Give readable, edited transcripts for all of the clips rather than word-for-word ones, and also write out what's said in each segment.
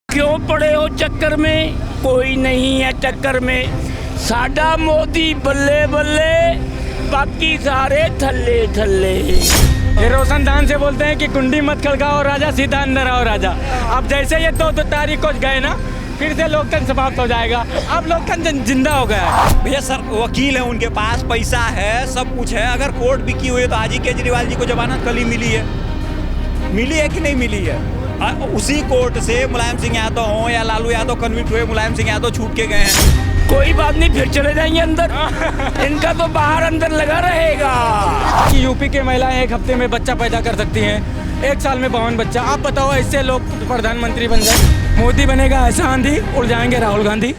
क्यों पड़े हो चक्कर में, कोई नहीं है टक्कर में। साडा मोदी बल्ले बल्ले, बाकी सारे थल्ले थल्ले। ये रोशनदान से बोलते हैं कि कुंडी मत खड़काओ राजा, सीधा अंदर आओ राजा। अब जैसे ये 2 तारीख को गए ना, फिर से लोकतंत्र समाप्त हो जाएगा। अब लोकतंत्र जिंदा हो गया है। भैया सर वकील है, उनके पास पैसा है, सब कुछ है। अगर कोर्ट बिकी हुई है तो आज ही केजरीवाल जी को जमानत कल ही मिली है कि नहीं मिली है? उसी कोर्ट से मुलायम सिंह यादव हो या लालू यादव कन्विक्ट हुए, मुलायम सिंह यादव छूट के गए हैं। कोई बात नहीं, फिर चले जाएंगे अंदर। इनका तो बाहर अंदर लगा रहेगा। कि यूपी के महिलाएं 1 हफ्ते में बच्चा पैदा कर सकती हैं, 1 साल में 52 बच्चा। आप बताओ, ऐसे लोग प्रधानमंत्री बन जाए। मोदी बनेगा ऐसा आंधी, उड़ जाएंगे राहुल गांधी।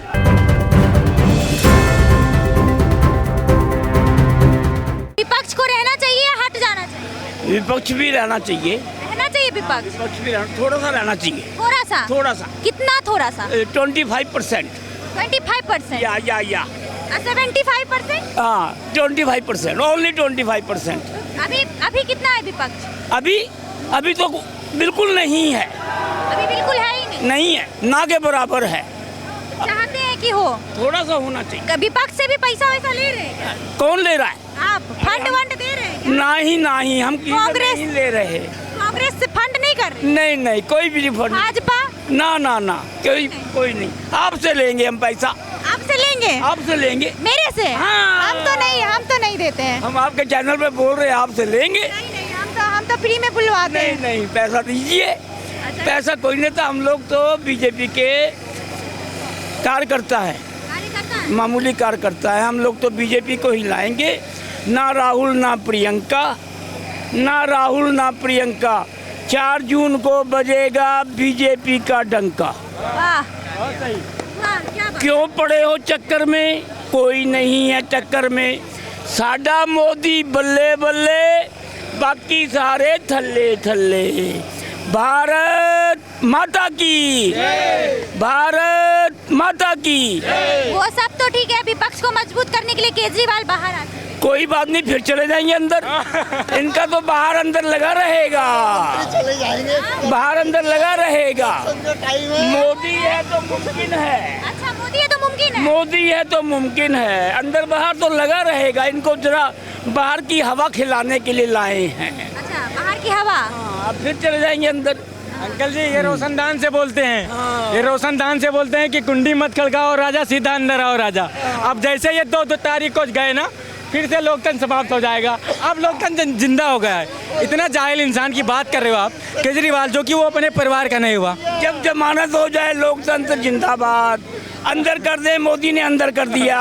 विपक्ष को रहना चाहिए या हट जाना चाहिए? विपक्ष भी रहना चाहिए। रहना चाहिए विपक्ष। विपक्ष भी थोड़ा सा रहना चाहिए। थोड़ा सा कितना? थोड़ा सा 25%। 25%? या 75%? हाँ 25%, ओनली 25%। अभी कितना है विपक्ष? अभी तो बिल्कुल नहीं है। अभी बिल्कुल है ही नहीं है, ना के बराबर है। चाहते हैं कि हो, थोड़ा सा होना चाहिए। विपक्ष से भी पैसा वैसा ले रहे हैं क्या? कौन ले रहा है? आप फंड वंड दे रहे हैं क्या? नहीं, हम किसी से कांग्रेस नहीं ले रहे। कांग्रेस से फंड नहीं कर रही? नहीं, कोई भी फंड। भाजपा? ना, कोई नहीं। आपसे लेंगे हम पैसा। आपसे लेंगे? आपसे लेंगे। मेरे से? हाँ। हम तो नहीं देते हैं। हम आपके चैनल पे बोल रहे हैं, आपसे लेंगे। नहीं, हम तो फ्री में बुलवाते हैं। नहीं, पैसा दीजिए। पैसा कोई नहीं था। हम लोग तो बीजेपी के कार्यकर्ता है, मामूली कार्यकर्ता है। हम लोग तो बीजेपी को ही लाएंगे। ना राहुल ना प्रियंका। 4 जून को बजेगा बीजेपी का डंका। वाह, क्या बात। क्यों पड़े हो चक्कर में, कोई नहीं है टक्कर में। साडा मोदी बल्ले बल्ले, बाकी सारे थल्ले थल्ले। भारत माता की, भारत माता की। वो सब तो ठीक है, विपक्ष को मजबूत करने के लिए केजरीवाल बाहर आते हैं। कोई बात नहीं, फिर चले जाएंगे अंदर। इनका तो बाहर अंदर लगा रहेगा। बाहर अंदर लगा रहेगा। मोदी है तो मुमकिन है। अच्छा, मोदी है तो मुमकिन है। मोदी है तो मुमकिन है। अंदर बाहर तो लगा रहेगा। इनको जरा बाहर की हवा खिलाने के लिए लाए हैं। अच्छा, बाहर की हवा। अब फिर चले जाएंगे अंदर। अंकल जी, ये रोशनदान से बोलते हैं। ये रोशनदान से बोलते हैं कि कुंडी मत खड़काओ राजा, सीधा अंदर आओ राजा। अब जैसे ये 2 तारीख को गए ना, फिर से लोकतंत्र समाप्त हो जाएगा। अब लोकतंत्र जिंदा हो गया है। इतना जाहिल इंसान की बात कर रहे हो आप, केजरीवाल, जो कि वो अपने परिवार का नहीं हुआ। जब जमानत हो जाए, लोकतंत्र जिंदाबाद। अंदर कर दे, मोदी ने अंदर कर दिया।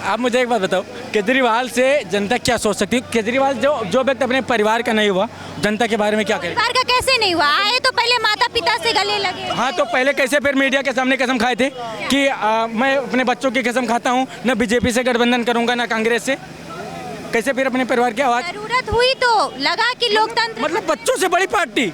आप मुझे एक बात बताओ, केजरीवाल से जनता क्या सोच सकती है? केजरीवाल जो व्यक्ति अपने परिवार का नहीं हुआ, जनता के बारे में क्या कहे? परिवार का कैसे नहीं हुआ? आए तो पहले माता पिता से गले लगे। हाँ, तो पहले कैसे फिर मीडिया के सामने कसम खाए थे कि मैं अपने बच्चों की कसम खाता हूँ, न बीजेपी से गठबंधन करूंगा ना कांग्रेस से। कैसे फिर अपने परिवार की आवाज? जरूरत हुई तो लगा कि लोकतंत्र, मतलब बच्चों से बड़ी पार्टी,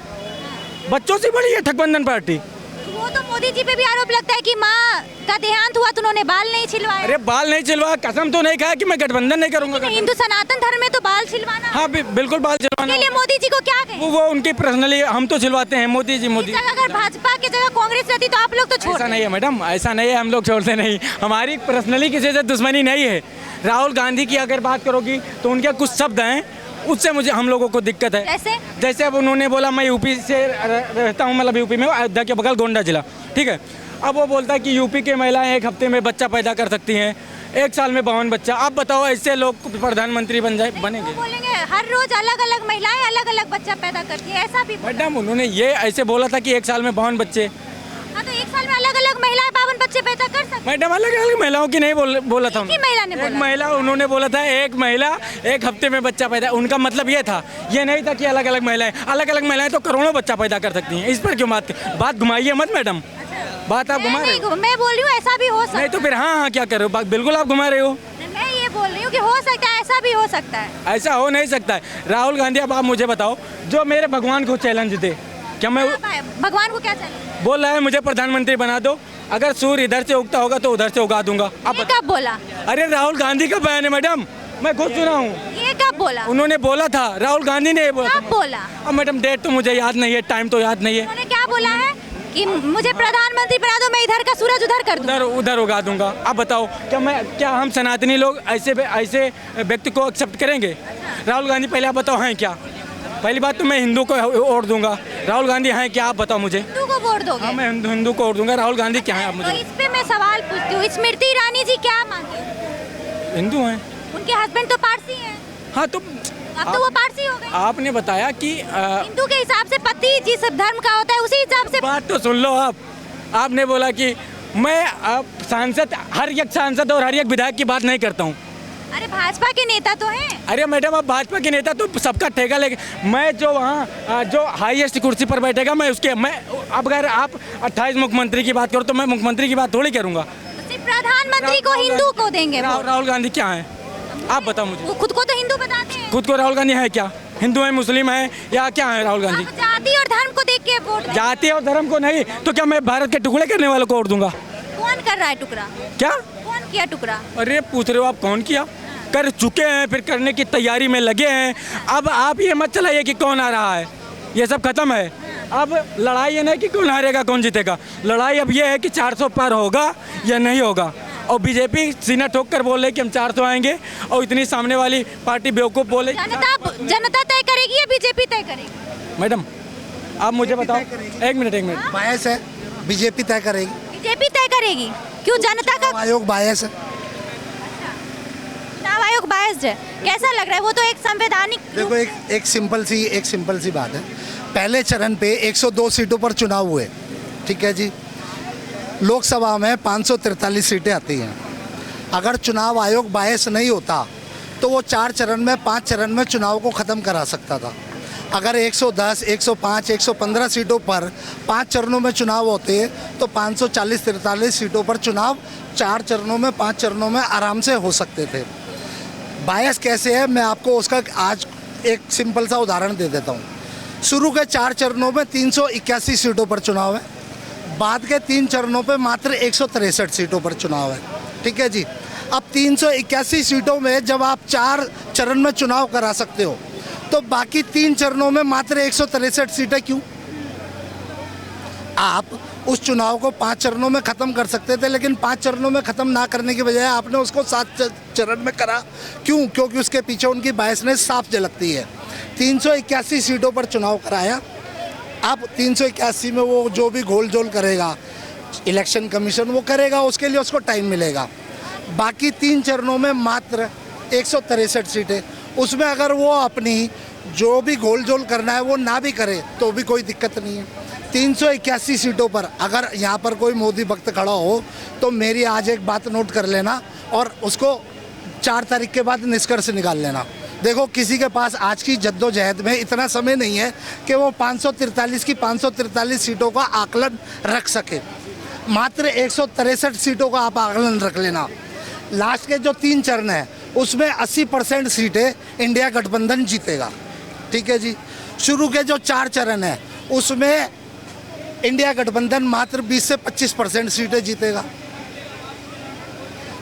बच्चों से बड़ी है ठगबंधन पार्टी। वो तो मोदी जी पे भी आरोप लगता है कि माँ का देहांत हुआ तो उन्होंने बाल नहीं छिलवाए। अरे बाल नहीं छिलवा, कसम तो नहीं खाया कि मैं गठबंधन नहीं करूंगा। हिंदू सनातन धर्म में तो बाल छिलवाना। हाँ, बिल्कुल बाल छिलवाना। के लिए मोदी जी को क्या कहें? वो उनकी पर्सनली, हम तो छिलवाते हैं। मोदी जी अगर भाजपा की जगह कांग्रेस रहती तो आप लोग तो छोड़। ऐसा नहीं है मैडम, ऐसा नहीं है, हम लोग छोड़ते नहीं। हमारी पर्सनली किसी से दुश्मनी नहीं है। राहुल गांधी की अगर बात करोगी तो उनके कुछ शब्द हैं, उससे मुझे हम लोगों को दिक्कत है। जैसे अब उन्होंने बोला मैं यूपी से रहता हूँ, मतलब यूपी में, अयोध्या के बगल गोंडा जिला, ठीक है। अब वो बोलता है कि यूपी के महिलाएं 1 हफ्ते में बच्चा पैदा कर सकती हैं, 1 साल में 52 बच्चा। आप बताओ, ऐसे लोग प्रधानमंत्री बनेंगे? बोलेंगे हर रोज अलग अलग महिलाएं अलग अलग बच्चा पैदा करती है, ऐसा भी? मैडम, उन्होंने ये ऐसे बोला था कि 1 साल में 52 बच्चे। हाँ, तो 1 साल में अलग अलग महिलाएं 52 बच्चे पैदा कर सकती। मैडम, अलग अलग महिलाओं की नहीं बोला था उन्होंने। महिला ने बोला? महिला उन्होंने बोला था, एक महिला 1 हफ्ते में बच्चा पैदा। उनका मतलब ये था, ये नहीं था कि अलग अलग महिलाएं तो करोड़ों बच्चा पैदा कर सकती हैं। इस पर क्यों बात घुमाइए मत मैडम। बात आप घुमा रहे हो। मैं बोल रही हूँ ऐसा भी हो सकता है। नहीं तो फिर हाँ क्या कर रहे हो? बिल्कुल आप घुमा रहे हो। मैं ये बोल रही हूँ कि हो सकता है, ऐसा भी हो सकता है। ऐसा हो नहीं सकता है। राहुल गांधी, अब आप मुझे बताओ, जो मेरे भगवान को चैलेंज दे, क्या मैं भगवान को क्या चाहिए? बोल रहा है मुझे प्रधानमंत्री बना दो, अगर सूर्य इधर से उगता होगा तो उधर से उगा दूंगा। अब कब बोला? अरे राहुल गांधी का बयान है मैडम, मैं खुद सुना हूँ। ये कब बोला? उन्होंने बोला था, राहुल गांधी ने बोला। कब बोला? अब मैडम डेट तो मुझे याद नहीं है, टाइम तो याद नहीं है। उन्होंने क्या बोला है? कि मुझे प्रधानमंत्री बना दो, मैं इधर का सूरज उधर कर दूं। उधर उधर उगा दूंगा। अब बताओ क्या हम सनातनी लोग ऐसे व्यक्ति को एक्सेप्ट करेंगे? राहुल गांधी पहले आप बताओ हैं क्या? पहली बात तो मैं हिंदू को वोट दूंगा। राहुल गांधी हैं क्या, आप बताओ मुझे। हिंदू को वोट दोगे? हाँ, मैं हिंदू को वोट दूंगा। राहुल गांधी क्या है आप मुझे? तो इस पे मैं सवाल पूछती हूँ, स्मृति ईरानी जी क्या मांगे? हिंदू हैं। उनके हस्बैंड तो पारसी हैं। हाँ तो अब तो वो पारसी हो गए। आपने बताया कि हिंदू के हिसाब से पति जिस धर्म का होता है उसी हिसाब से। बात तो सुन लो आप। आपने बोला कि मैं सांसद, हर एक सांसद और हर एक विधायक की बात नहीं करता हूँ। अरे भाजपा के नेता तो हैं। अरे मैडम, आप भाजपा के नेता तो सबका ठेका लेके, मैं जो वहाँ जो हाईएस्ट कुर्सी पर बैठेगा मैं अब अगर आप 28 मुख्यमंत्री की बात करो तो मैं मुख्यमंत्री की बात थोड़ी करूँगा। तो सिर्फ प्रधानमंत्री को हिंदू को देंगे वोट। राहुल गांधी क्या है आप बताओ मुझे। वो खुद को तो हिंदू बताते हैं। खुद को राहुल गांधी है क्या? हिंदू है, मुस्लिम है, या क्या है राहुल गांधी? आप जाति और धर्म को देख के वोट। जाति और धर्म को नहीं तो क्या मैं भारत के टुकड़े करने वालों को वोट दूंगा? कौन कर रहा है टुकड़ा? क्या कौन किया टुकड़ा? अरे पूछ रहे हो आप कौन किया? कर चुके हैं, फिर करने की तैयारी में लगे हैं। अब आप ये मत चलाइए कि कौन आ रहा है, ये सब खत्म है। अब लड़ाई ये नहीं कि कौन हारेगा कौन जीतेगा, लड़ाई अब ये है कि 400 पार होगा या नहीं होगा। और बीजेपी सीना ठोक कर बोल रही कि हम 400 आएंगे, और इतनी सामने वाली पार्टी बेवकूफ़ बोले। जनता तय करेगी या बीजेपी तय करेगी? मैडम आप मुझे बताओ, एक मिनट बायस है, बीजेपी तय करेगी। बीजेपी तय करेगी? क्यों? जनता का आयोग बायस है। चुनाव आयोग बायस्ड है, कैसा लग रहा है? वो तो एक संवैधानिक। देखो एक सिंपल सी बात है। पहले चरण पे 102 सीटों पर चुनाव हुए, ठीक है जी। लोकसभा में 543 सीटें आती हैं। अगर चुनाव आयोग बायस नहीं होता तो वो 4 चरण में 5 चरण में चुनाव को ख़त्म करा सकता था। अगर 110, 105, 115 सीटों पर 5 चरणों में चुनाव होते तो 543 सीटों पर चुनाव 4 चरणों में 5 चरणों में आराम से हो सकते थे। बायस कैसे है, मैं आपको उसका आज एक सिंपल सा उदाहरण दे देता हूँ। शुरू के 4 चरणों में 381 सीटों पर चुनाव है, बाद के 3 चरणों पे मात्र 163 सीटों पर चुनाव है, ठीक है जी। अब 381 सीटों में जब आप 4 चरण में चुनाव करा सकते हो तो बाकी 3 चरणों में मात्र 163 सीटें क्यों? आप उस चुनाव को 5 चरणों में ख़त्म कर सकते थे, लेकिन 5 चरणों में ख़त्म ना करने के बजाय आपने उसको 7 चरण में करा। क्यों? क्योंकि उसके पीछे उनकी बायसनेस साफ झलकती है। 381 सीटों पर चुनाव कराया। अब 381 में वो जो भी घोल झोल करेगा इलेक्शन कमीशन वो करेगा, उसके लिए उसको टाइम मिलेगा। बाकी 3 चरणों में मात्र 163 सीटें, उसमें अगर वो अपनी जो भी घोल झोल करना है वो ना भी करे तो भी कोई दिक्कत नहीं है। 381 सीटों पर अगर यहाँ पर कोई मोदी भक्त खड़ा हो तो मेरी आज एक बात नोट कर लेना और उसको 4 तारीख के बाद निष्कर्ष निकाल लेना। देखो, किसी के पास आज की जद्दोजहद में इतना समय नहीं है कि वो 543 की 543 सीटों का आकलन रख सके। मात्र 163 सीटों का आप आकलन रख लेना। लास्ट के जो 3 चरण हैं उसमें 80% सीटें इंडिया गठबंधन जीतेगा, ठीक है जी। शुरू के जो 4 चरण हैं उसमें इंडिया गठबंधन मात्र 20 से 25% सीटें जीतेगा।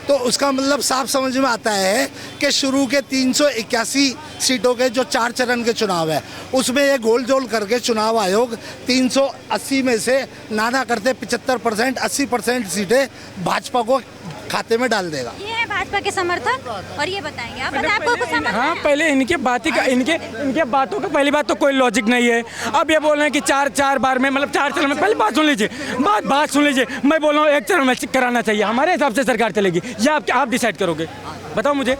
तो उसका मतलब साफ समझ में आता है कि शुरू के 381 सीटों के जो 4 चरण के चुनाव है उसमें ये गोल जोल करके चुनाव आयोग 380 में से नाना करते 75%, 80% सीटें भाजपा को खाते में डाल देगा। ये है भाजपा के समर्थन। और ये बताएंगे आप, आपको कुछ समझ? हाँ, पहले इनके बातों का पहली बात तो कोई लॉजिक नहीं है। अब ये बोल रहे हैं कि 4 बार में, मतलब 4 चरण में, पहले बात सुन लीजिए, बात सुन लीजिए। मैं बोल रहा हूँ 1 चरण में कराना चाहिए, हमारे हिसाब से सरकार चलेगी या आप डिसाइड करोगे? बताओ मुझे।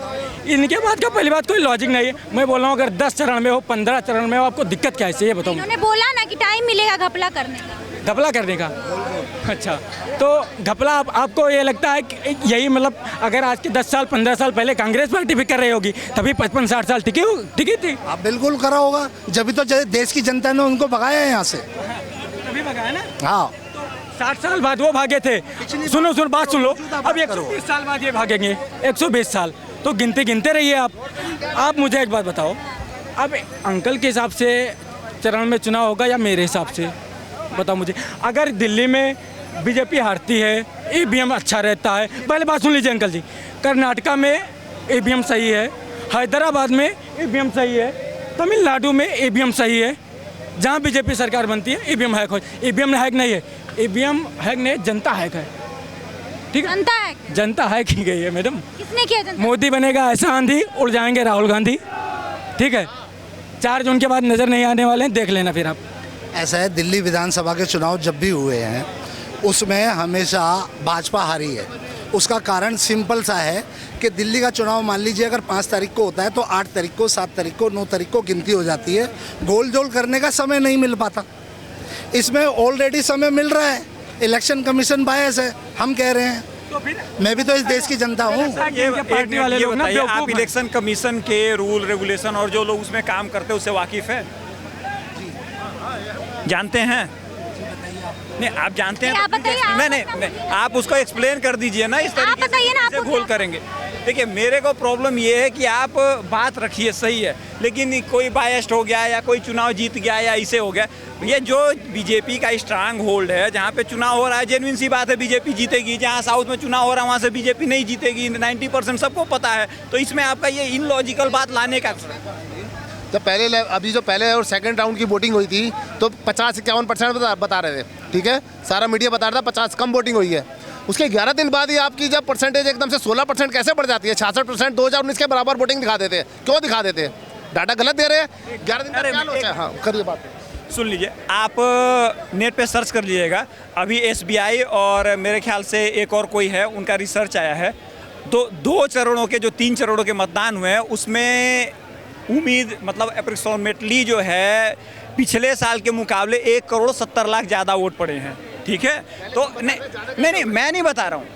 इनके बात का पहली बात कोई लॉजिक नहीं है। मैं बोल रहा हूँ अगर 10 चरण में हो, 15 चरण में हो, आपको दिक्कत क्या है ये बताओ। उन्होंने बोला ना कि टाइम मिलेगा घपला करने का। घपला करने का? अच्छा, तो घपला आपको ये लगता है कि यही, मतलब अगर आज के 10 साल 15 साल पहले कांग्रेस पार्टी भी कर रही होगी तभी 55-60 साल टिकी थी। आप बिल्कुल करा होगा, जब तो देश की जनता ने उनको भगाया है यहाँ से। तभी भगाया ना? हाँ, 60 साल बाद वो भागे थे। सुनो बात सुन लो। अब 120 साल बाद ये भागेंगे, 120 साल तो गिनते रहिए आप मुझे एक बात बताओ, अब अंकल के हिसाब से चरण में चुनाव होगा या मेरे हिसाब से? बताओ मुझे। अगर दिल्ली में बीजेपी हारती है, ईवीएम अच्छा रहता है, पहले बात सुन लीजिए अंकल जी। कर्नाटका में ईवीएम सही है, हैदराबाद में ईवीएम सही है, तमिलनाडु में ईवीएम सही है, जहाँ बीजेपी सरकार बनती है ईवीएम हैक हो। ईवीएम हैक नहीं है, ईवीएम हैक नहीं, जनता हैक है। ठीक है, जनता हैक की गई है मैडम। किसने किया जनता? मोदी बनेगा ऐसा आंधी, उड़ जाएंगे राहुल गांधी। ठीक है, 4 जून के बाद नजर नहीं आने वाले हैं, देख लेना फिर आप। ऐसा है, दिल्ली विधानसभा के चुनाव जब भी हुए हैं उसमें हमेशा भाजपा हारी है। उसका कारण सिंपल सा है कि दिल्ली का चुनाव मान लीजिए अगर 5 तारीख को होता है तो 8 तारीख को, 7 तारीख को, 9 तारीख को गिनती हो जाती है। गोल जोल करने का समय नहीं मिल पाता। इसमें ऑलरेडी समय मिल रहा है। इलेक्शन कमीशन बायस है, हम कह रहे हैं। तो फिर मैं भी तो इस देश की जनता हूँ। पार्टी वाले लोग ना बेवकूफ आप हैं। इलेक्शन कमीशन के रूल रेगुलेशन और जो लोग उसमें काम करते हैं उससे वाकिफ है, जानते हैं? नहीं, आप जानते हैं नहीं, आप तो बताइए, आप नहीं, आप उसको एक्सप्लेन कर दीजिए ना। इस तरीके बताइए ना, से आपको गोल क्या? करेंगे। देखिए, मेरे को प्रॉब्लम ये है कि आप बात रखिए सही है, लेकिन कोई बायस्ड हो गया या कोई चुनाव जीत गया या ऐसे हो गया। ये जो बीजेपी का स्ट्रांग होल्ड है, जहाँ पे चुनाव हो रहा है, जेन्युइन सी बात है, बीजेपी जीतेगी। जहाँ साउथ में चुनाव हो रहा है वहाँ से बीजेपी नहीं जीतेगी, 90% सबको पता है। तो इसमें आपका ये इनलॉजिकल बात लाने का जब अभी जो पहले और सेकंड राउंड की वोटिंग हुई थी तो 50-51% बता रहे थे। ठीक है, सारा मीडिया बता रहा था 50 कम वोटिंग हुई है। उसके 11 दिन बाद ही आपकी जब परसेंटेज एकदम से 16% कैसे बढ़ जाती है? 66% 2019 के बराबर वोटिंग दिखा देते हैं। क्यों दिखा देते हैं? डाटा गलत दे रहे हैं। 11 दिन का क्या लॉस है? हाँ, करिए बात। सुन लीजिए, आप नेट पे सर्च कर लीजिएगा। अभी SBI और मेरे ख्याल से एक और कोई है, उनका रिसर्च आया है। तो 2 चरणों के जो 3 चरणों के मतदान हुए हैं उसमें उम्मीद मतलब अप्रोक्सीमेटली जो है पिछले साल के मुकाबले 1,70,00,000 ज़्यादा वोट पड़े हैं। ठीक है, तो नहीं मैं नहीं बता रहा हूँ।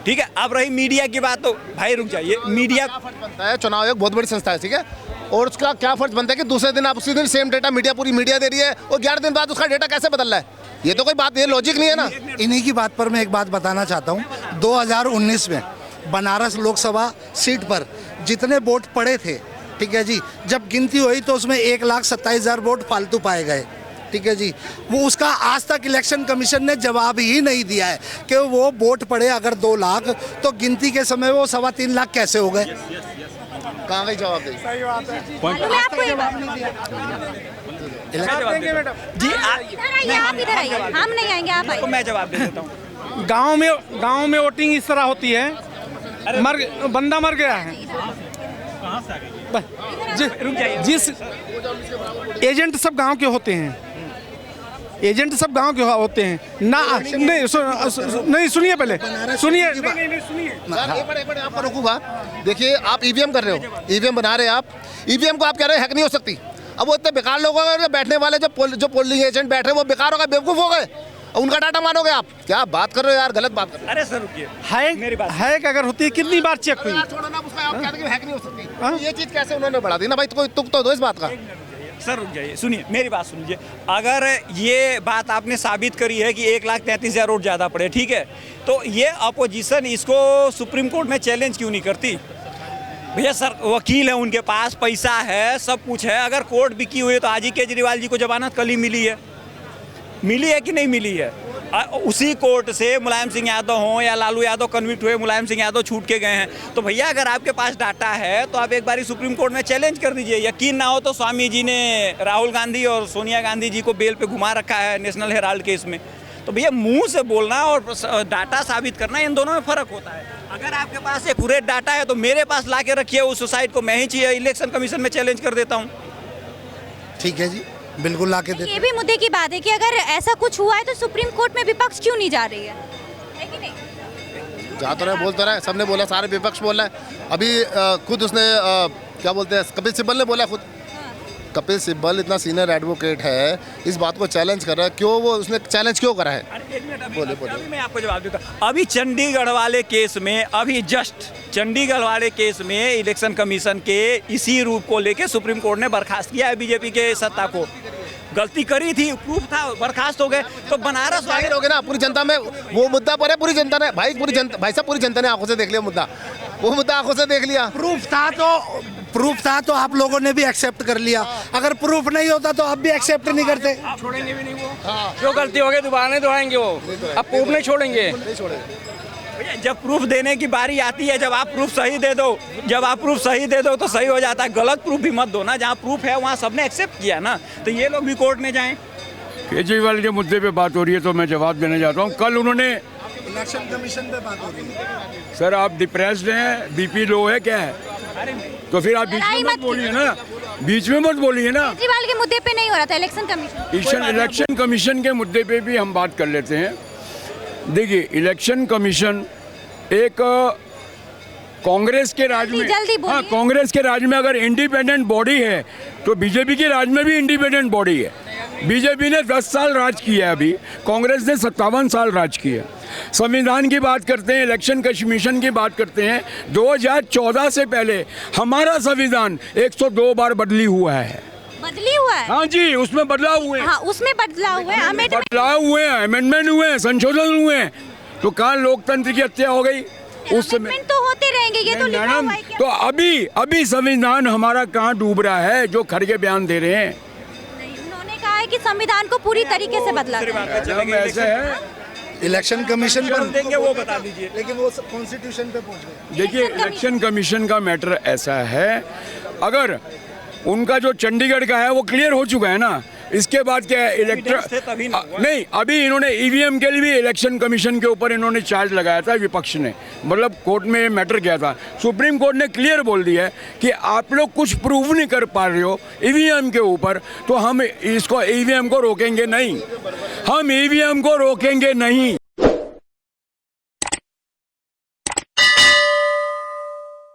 ठीक है, अब रही मीडिया की बात, तो भाई रुक जाइए। मीडिया बनता है, चुनाव आयोग बहुत बड़ी संस्था है। ठीक है, और उसका क्या फर्ज बनता है कि दूसरे दिन आप उसी दिन सेम डेटा पूरी मीडिया दे रही है और 11 दिन बाद उसका डेटा कैसे बदल रहा है? ये तो कोई बात, ये लॉजिक नहीं है ना। इन्हीं की बात पर मैं एक बात बताना चाहता हूँ। 2019 में बनारस लोकसभा सीट पर जितने वोट पड़े थे, ठीक है जी, जब गिनती हुई तो उसमें 1,27,000 वोट फालतू पाए गए। ठीक है जी, वो उसका आज तक इलेक्शन कमीशन ने जवाब ही नहीं दिया है कि वो वोट पड़े अगर 2 लाख तो गिनती के समय वो 3.25 लाख कैसे हो गए? कहाँ गई जवाब दे? मालूम है आपको ये बात? जी इधर आइए, आप इधर आइए, हम नहीं आएंगे, आप आइए। मैं जवाब दे देता हूँ। गांव में वोटिंग इस तरह होती है, बंदा मर गया है, जिस एजेंट सब गांव के होते हैं, एजेंट सब गांव के होते हैं ना। नहीं सुनिए, पहले सुनिए। नहीं सुनिए, एक बार आपको रोकूंगा। देखिए, आप ईवीएम कर रहे हो, ईवीएम बना रहे हैं आप। ईवीएम को आप कह रहे हैं हैक नहीं हो सकती। अब वो इतने बेकार लोग हो गए, बैठने वाले जो पोलिंग एजेंट बैठ रहे हैं वो बेकार हो गए, बेवकूफ़ हो गए, उनका डाटा मानोगे आप? क्या बात कर रहे हो यार, गलत बात कर रहे हो। अरे सर रुकिए, हैक अगर होती है कितनी बार चेक हुई? छोड़ो ना, उसका आप कहते हैं हैक नहीं हो सकती। ये चीज़ कैसे उन्होंने बढ़ा दी ना भाई? तो कोई तुक तो दो इस बात का। सर रुक जाइए, सुनिए मेरी बात सुनिए। अगर ये बात आपने साबित करी है कि 1,33,000 वोट ज़्यादा पड़े, ठीक है, तो ये अपोजिशन इसको सुप्रीम कोर्ट में चैलेंज क्यों नहीं करती? भैया सर वकील है, उनके पास पैसा है, सब कुछ है। अगर कोर्ट बिकी हुई है तो आज ही केजरीवाल जी को जमानत कल ही मिली है कि नहीं मिली है? उसी कोर्ट से मुलायम सिंह यादव हों या लालू यादव कन्विक्ट हुए, मुलायम सिंह यादव छूट के गए हैं। तो भैया अगर आपके पास डाटा है तो आप एक बारी सुप्रीम कोर्ट में चैलेंज कर दीजिए। यकीन ना हो तो स्वामी जी ने राहुल गांधी और सोनिया गांधी जी को बेल पे घुमा रखा है नेशनल हेराल्ड केस में। तो भैया मुंह से बोलना और डाटा साबित करना, इन दोनों में फ़र्क होता है। अगर आपके पास एक्यूरेट डाटा है तो मेरे पास ला के रखिए, उस साइट को मैं ही चाहिए इलेक्शन कमीशन में चैलेंज कर देता हूँ। ठीक है जी, बिल्कुल ला के देते। ये भी मुद्दे की बात है कि अगर ऐसा कुछ हुआ है तो सुप्रीम कोर्ट में विपक्ष क्यों नहीं जा रही है कि नहीं? जा तो रहा है, बोल तो रहा है, सबने बोला, सारे विपक्ष बोल रहा है। अभी खुद उसने क्या बोलते हैं, कपिल सिब्बल ने बोला खुद। कपिल सिब्बल इतना सीनियर एडवोकेट है, इस बात को चैलेंज कर रहा है। क्यों वो उसने चैलेंज क्यों करा है? बोले मैं आपको जवाब देता हूँ। अभी चंडीगढ़ वाले केस में, अभी जस्ट चंडीगढ़ वाले केस में इलेक्शन कमीशन के इसी रूप को लेके सुप्रीम कोर्ट ने बर्खास्त किया है बीजेपी के सत्ता को। गलती करी थी, प्रूफ था, बर्खास्त हो गए। तो बनारस जाहिर हो गया ना, पूरी जनता में वो मुद्दा पर है। पूरी जनता ने भाई साहब पूरी जनता ने आंखों से देख लिया मुद्दा, वो मुद्दा आंखों से देख लिया। प्रूफ था तो आप लोगों ने भी एक्सेप्ट कर लिया। अगर प्रूफ नहीं होता तो आप भी एक्सेप्ट नहीं करते। छोड़ेंगे भी नहीं वो। जो गलती हो गई दोबारा नहीं दोहराएंगे वो। अब प्रूफ नहीं छोड़ेंगे। भैया जब प्रूफ देने की बारी आती है, जब आप प्रूफ सही दे दो, तो सही हो जाता है। गलत प्रूफ भी मत दो ना, जहाँ प्रूफ है वहाँ सबने एक्सेप्ट किया ना, तो ये लोग भी कोर्ट में जाएं। केजरीवाल के मुद्दे पे बात हो रही है तो मैं जवाब देना चाहता हूँ। कल उन्होंने इलेक्शन कमीशन पे बात हो रही है। सर आप डिप्रेस्ड हैं, बीपी लो है क्या है? तो फिर आप बीच में मत बोलिए ना, बीच में मत बोलिए ना। केजरीवाल के मुद्दे पे नहीं हो रहा था इलेक्शन कमीशन। इलेक्शन कमीशन के मुद्दे पे भी हम बात कर लेते हैं। देखिए इलेक्शन कमीशन एक कांग्रेस के राज में, हाँ कांग्रेस के राज में अगर इंडिपेंडेंट बॉडी है तो बीजेपी के राज में भी इंडिपेंडेंट बॉडी है। बीजेपी ने 10 साल राज किया है, अभी कांग्रेस ने 57 साल राज किया। संविधान की बात करते हैं, इलेक्शन कमीशन की बात करते हैं, 2014 से पहले हमारा संविधान 102 बार बदली हुआ है। बदली हुआ है? हाँ जी, उसमें बदलाव हुए हैं। हाँ, उसमें बदलाव हुए हैं, बदलाव हुए हैं, अमेंडमेंट हुए हैं, संशोधन हुए हैं। तो कहाँ लोकतंत्र की हत्या हो गई उस समय? तो होते रहेंगे, ये तो लिखा हुआ है क्या? तो अभी संविधान हमारा कहाँ डूब रहा है जो खड़गे बयान दे रहे हैं? उन्होंने कहा है कि संविधान को पूरी तरीके से बदला जाए। ऐसे है इलेक्शन कमीशन पर देंगे वो बता दीजिए, लेकिन वो कॉन्स्टिट्यूशन पे पहुंच गए। देखिए इलेक्शन कमीशन का मैटर ऐसा है, अगर उनका जो चंडीगढ़ का है वो क्लियर हो चुका है ना, इसके बाद क्या है नहीं, अभी इन्होंने ईवीएम के लिए भी इलेक्शन कमीशन के ऊपर इन्होंने चार्ज लगाया था विपक्ष ने, मतलब कोर्ट में ये मैटर किया था। सुप्रीम कोर्ट ने क्लियर बोल दिया है कि आप लोग कुछ प्रूव नहीं कर पा रहे हो ईवीएम के ऊपर, तो हम इसको ईवीएम को रोकेंगे नहीं, हम ईवीएम को रोकेंगे नहीं।